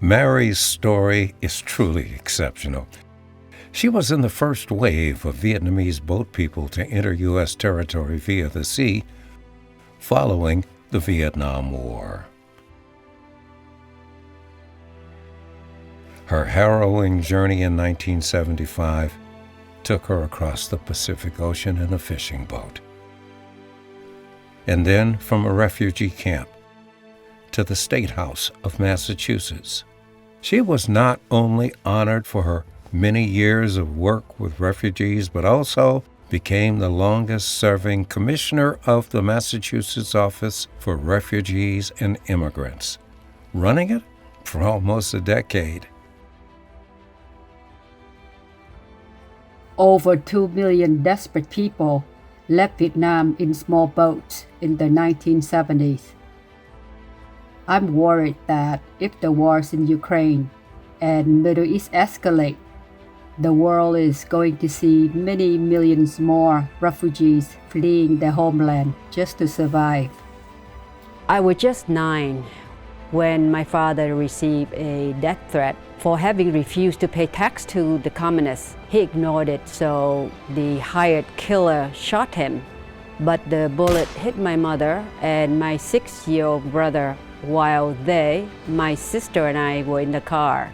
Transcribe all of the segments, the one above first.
Mary's story is truly exceptional. She was in the first wave of Vietnamese boat people to enter U.S. territory via the sea following the Vietnam War. Her harrowing journey in 1975 took her across the Pacific Ocean in a fishing boat. And then from a refugee camp to the State House of Massachusetts. She was not only honored for her many years of work with refugees, but also became the longest-serving commissioner of the Massachusetts Office for Refugees and Immigrants, running it for almost a decade. Over 2 million desperate people left Vietnam in small boats in the 1970s. I'm worried that if the wars in Ukraine and Middle East escalate, the world is going to see many millions more refugees fleeing their homeland just to survive. I was just 9 when my father received a death threat for having refused to pay tax to the communists. He ignored it, so the hired killer shot him. But the bullet hit my mother and my 6-year-old brother while they, my sister and I, were in the car.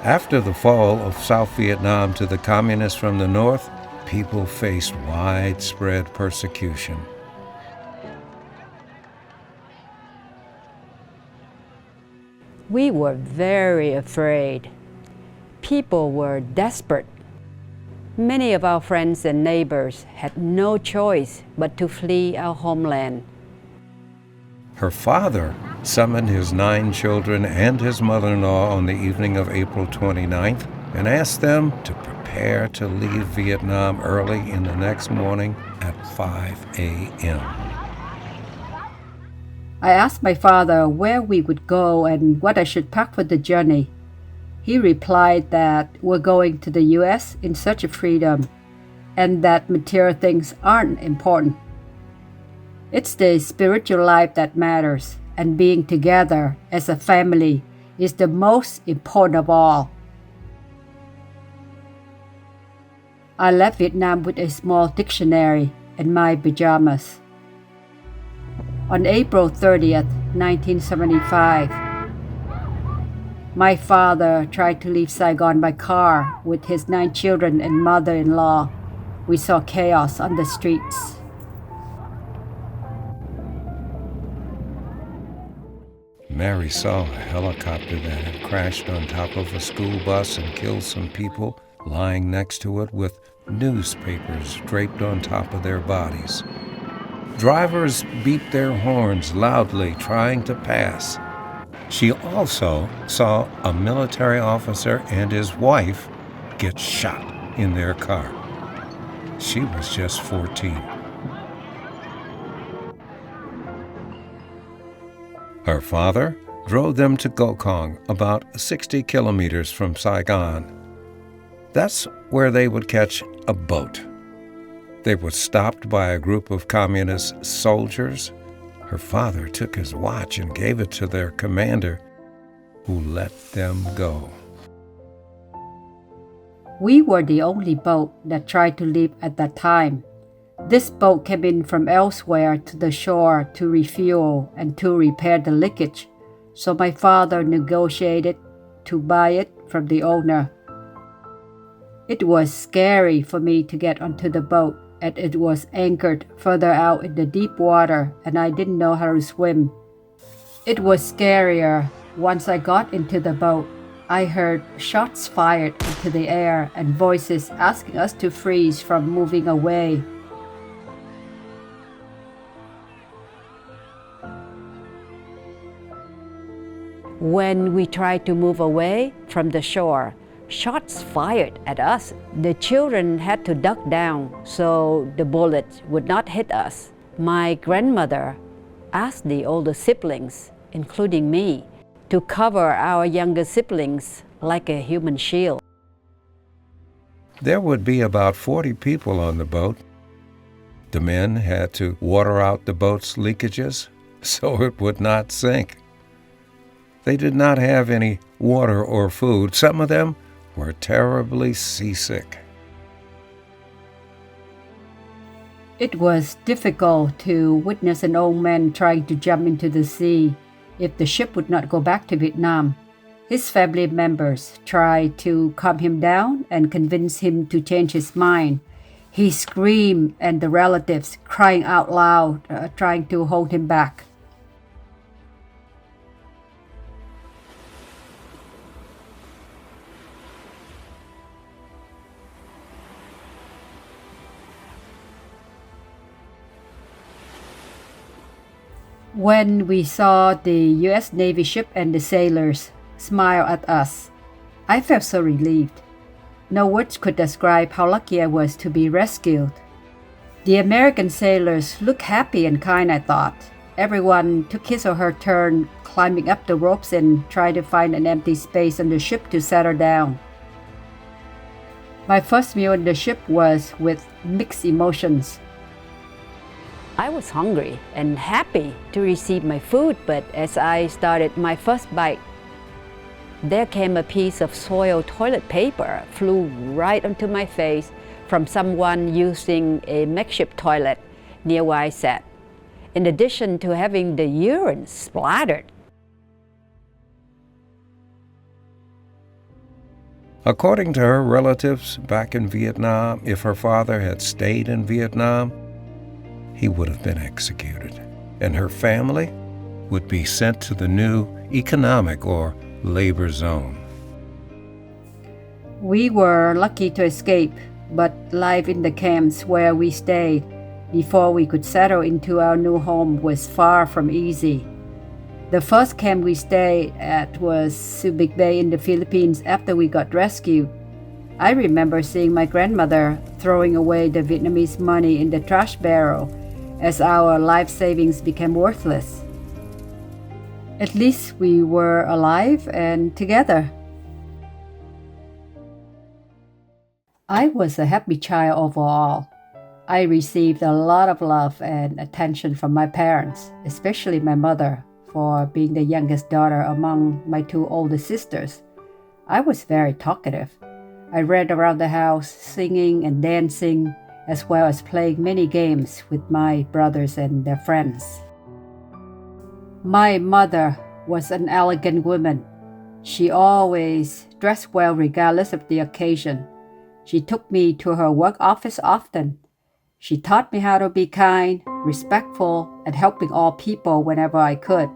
After the fall of South Vietnam to the communists from the north, people faced widespread persecution. We were very afraid. People were desperate. Many of our friends and neighbors had no choice but to flee our homeland. Her father summoned his 9 children and his mother-in-law on the evening of April 29th and asked them to prepare to leave Vietnam early in the next morning at 5 a.m. I asked my father where we would go and what I should pack for the journey. He replied that we're going to the U.S. in search of freedom and that material things aren't important. It's the spiritual life that matters, and being together as a family is the most important of all. I left Vietnam with a small dictionary and my pajamas. On April 30th, 1975, my father tried to leave Saigon by car with his 9 children and mother-in-law. We saw chaos on the streets. Mary saw a helicopter that had crashed on top of a school bus and killed some people lying next to it with newspapers draped on top of their bodies. Drivers beeped their horns loudly, trying to pass. She also saw a military officer and his wife get shot in their car. She was just 14. Her father drove them to Go Cong, about 60 kilometers from Saigon. That's where they would catch a boat. They were stopped by a group of communist soldiers. Her father took his watch and gave it to their commander, who let them go. We were the only boat that tried to leave at that time. This boat came in from elsewhere to the shore to refuel and to repair the leakage, so my father negotiated to buy it from the owner. It was scary for me to get onto the boat, and it was anchored further out in the deep water, and I didn't know how to swim. It was scarier once I got into the boat. I heard shots fired into the air and voices asking us to freeze from moving away. When we tried to move away from the shore, shots fired at us. The children had to duck down so the bullets would not hit us. My grandmother asked the older siblings, including me, to cover our younger siblings like a human shield. There would be about 40 people on the boat. The men had to water out the boat's leakages so it would not sink. They did not have any water or food. Some of them were terribly seasick. It was difficult to witness an old man trying to jump into the sea if the ship would not go back to Vietnam. His family members tried to calm him down and convince him to change his mind. He screamed, and the relatives crying out loud, trying to hold him back. When we saw the U.S. Navy ship and the sailors smile at us, I felt so relieved. No words could describe how lucky I was to be rescued. The American sailors looked happy and kind, I thought. Everyone took his or her turn climbing up the ropes and tried to find an empty space on the ship to settle down. My first meal on the ship was with mixed emotions. I was hungry and happy to receive my food, but as I started my first bite, there came a piece of soiled toilet paper flew right onto my face from someone using a makeshift toilet near where I sat, in addition to having the urine splattered. According to her relatives back in Vietnam, if her father had stayed in Vietnam, he would have been executed, and her family would be sent to the new economic or labor zone. We were lucky to escape, but life in the camps where we stayed before we could settle into our new home was far from easy. The first camp we stayed at was Subic Bay in the Philippines after we got rescued. I remember seeing my grandmother throwing away the Vietnamese money in the trash barrel as our life savings became worthless. At least we were alive and together. I was a happy child overall. I received a lot of love and attention from my parents, especially my mother, for being the youngest daughter among my two older sisters. I was very talkative. I ran around the house singing and dancing, as well as playing many games with my brothers and their friends. My mother was an elegant woman. She always dressed well regardless of the occasion. She took me to her work office often. She taught me how to be kind, respectful, and helping all people whenever I could.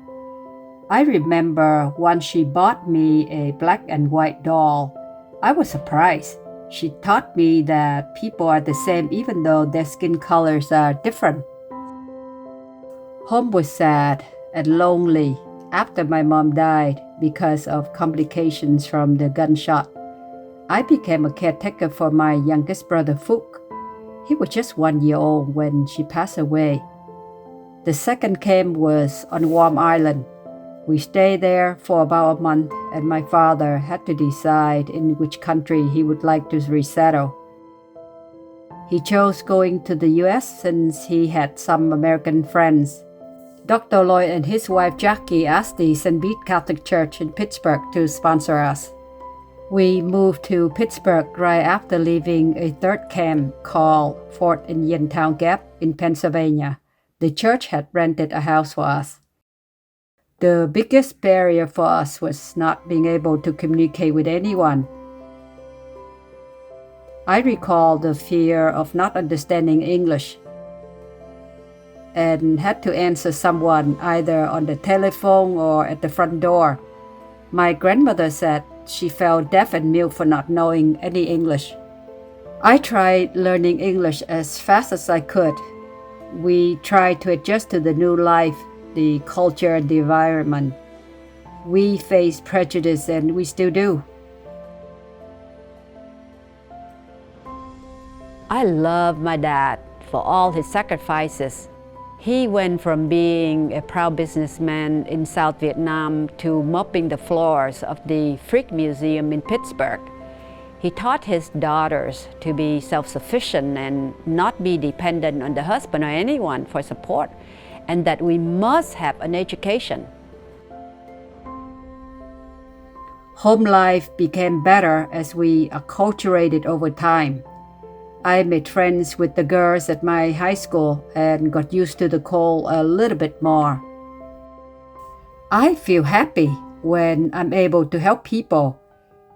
I remember once she bought me a black and white doll. I was surprised. She taught me that people are the same even though their skin colors are different. Home was sad and lonely after my mom died because of complications from the gunshot. I became a caretaker for my youngest brother Phúc. He was just 1 year old when she passed away. The second camp was on Guam Island. We stayed there for about a month, and my father had to decide in which country he would like to resettle. He chose going to the U.S. since he had some American friends. Dr. Lloyd and his wife Jackie asked the St. Pete Catholic Church in Pittsburgh to sponsor us. We moved to Pittsburgh right after leaving a third camp called Fort in Yentown Gap in Pennsylvania. The church had rented a house for us. The biggest barrier for us was not being able to communicate with anyone. I recall the fear of not understanding English and had to answer someone either on the telephone or at the front door. My grandmother said she felt deaf and mute for not knowing any English. I tried learning English as fast as I could. We tried to adjust to the new life, the culture and the environment. We faced prejudice, and we still do. I love my dad for all his sacrifices. He went from being a proud businessman in South Vietnam to mopping the floors of the Frick Museum in Pittsburgh. He taught his daughters to be self-sufficient and not be dependent on the husband or anyone for support, and that we must have an education. Home life became better as we acculturated over time. I made friends with the girls at my high school and got used to the cold a little bit more. I feel happy when I'm able to help people.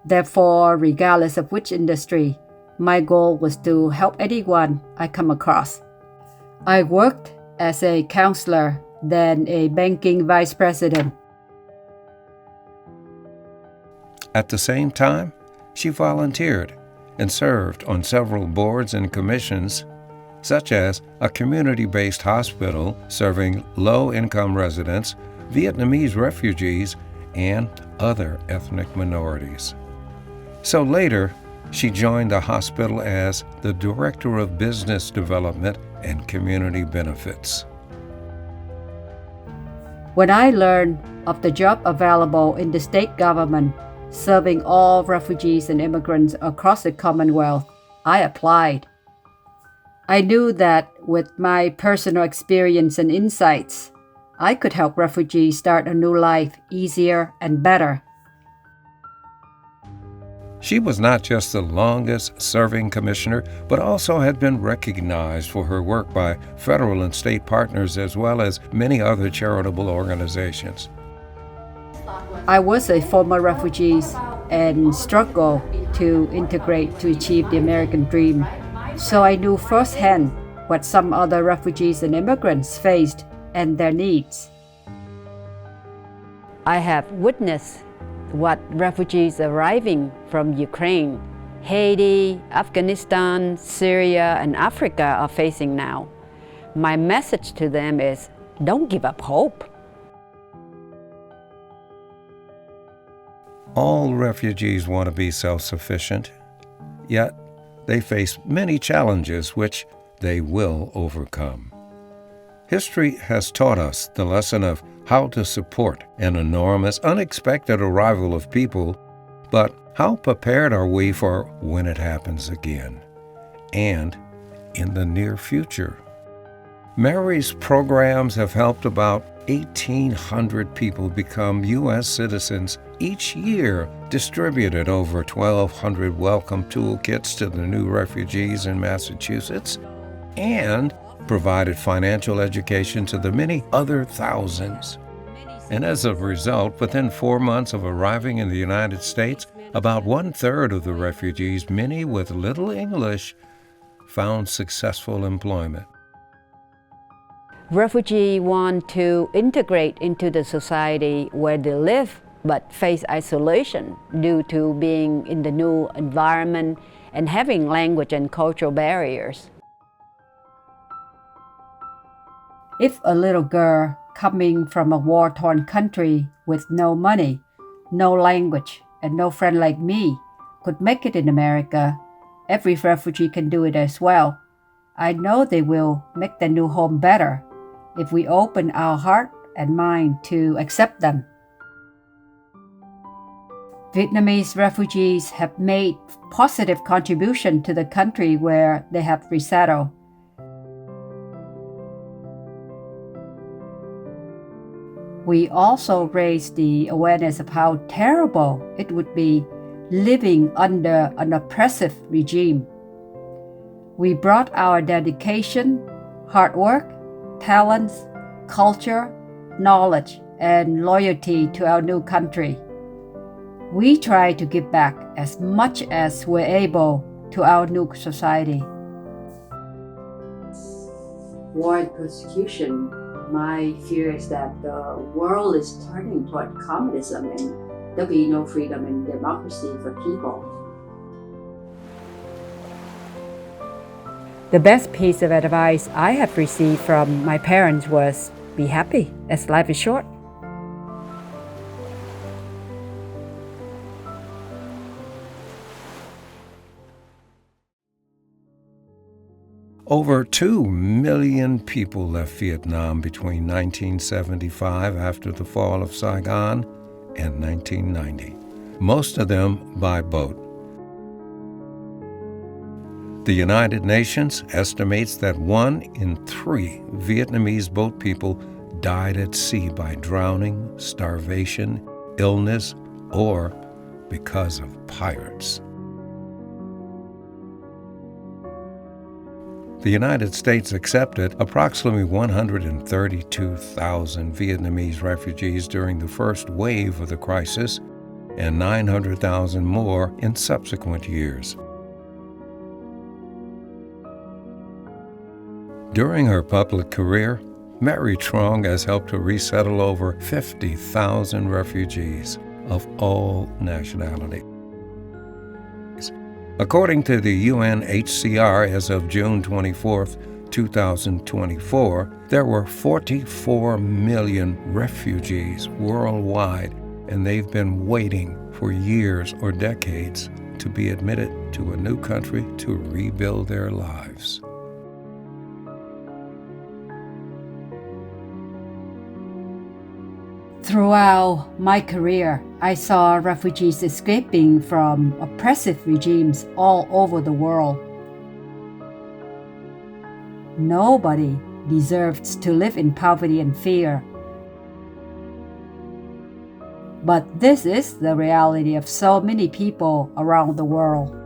Therefore, regardless of which industry, my goal was to help anyone I come across. I worked as a counselor, then a banking vice president. At the same time, she volunteered and served on several boards and commissions, such as a community-based hospital serving low-income residents, Vietnamese refugees, and other ethnic minorities. So later, she joined the hospital as the Director of Business Development and Community Benefits. When I learned of the job available in the state government serving all refugees and immigrants across the Commonwealth, I applied. I knew that with my personal experience and insights, I could help refugees start a new life easier and better. She was not just the longest-serving commissioner, but also had been recognized for her work by federal and state partners as well as many other charitable organizations. I was a former refugee and struggled to integrate to achieve the American dream, so I knew firsthand what some other refugees and immigrants faced and their needs. I have witnessed what refugees arriving from Ukraine, Haiti, Afghanistan, Syria, and Africa are facing now. My message to them is, don't give up hope. All refugees want to be self-sufficient, yet they face many challenges which they will overcome. History has taught us the lesson of how to support an enormous, unexpected arrival of people, but how prepared are we for when it happens again, and in the near future? Mary's programs have helped about 1,800 people become U.S. citizens each year, distributed over 1,200 welcome toolkits to the new refugees in Massachusetts, and provided financial education to the many other thousands. And as a result, within 4 months of arriving in the United States, about 1/3 of the refugees, many with little English, found successful employment. Refugees want to integrate into the society where they live, but face isolation due to being in the new environment and having language and cultural barriers. If a little girl coming from a war-torn country with no money, no language, and no friend like me could make it in America, every refugee can do it as well. I know they will make their new home better if we open our heart and mind to accept them. Vietnamese refugees have made positive contribution to the country where they have resettled. We also raised the awareness of how terrible it would be living under an oppressive regime. We brought our dedication, hard work, talents, culture, knowledge, and loyalty to our new country. We try to give back as much as we're able to our new society. War and persecution. My fear is that the world is turning toward communism and there'll be no freedom and democracy for people. The best piece of advice I have received from my parents was, be happy as life is short. Over 2 million people left Vietnam between 1975, after the fall of Saigon, and 1990, most of them by boat. The United Nations estimates that 1 in 3 Vietnamese boat people died at sea by drowning, starvation, illness, or because of pirates. The United States accepted approximately 132,000 Vietnamese refugees during the first wave of the crisis and 900,000 more in subsequent years. During her public career, Mary Trương has helped to resettle over 50,000 refugees of all nationalities. According to the UNHCR, as of June 24, 2024, there were 44 million refugees worldwide, and they've been waiting for years or decades to be admitted to a new country to rebuild their lives. Throughout my career, I saw refugees escaping from oppressive regimes all over the world. Nobody deserves to live in poverty and fear. But this is the reality of so many people around the world.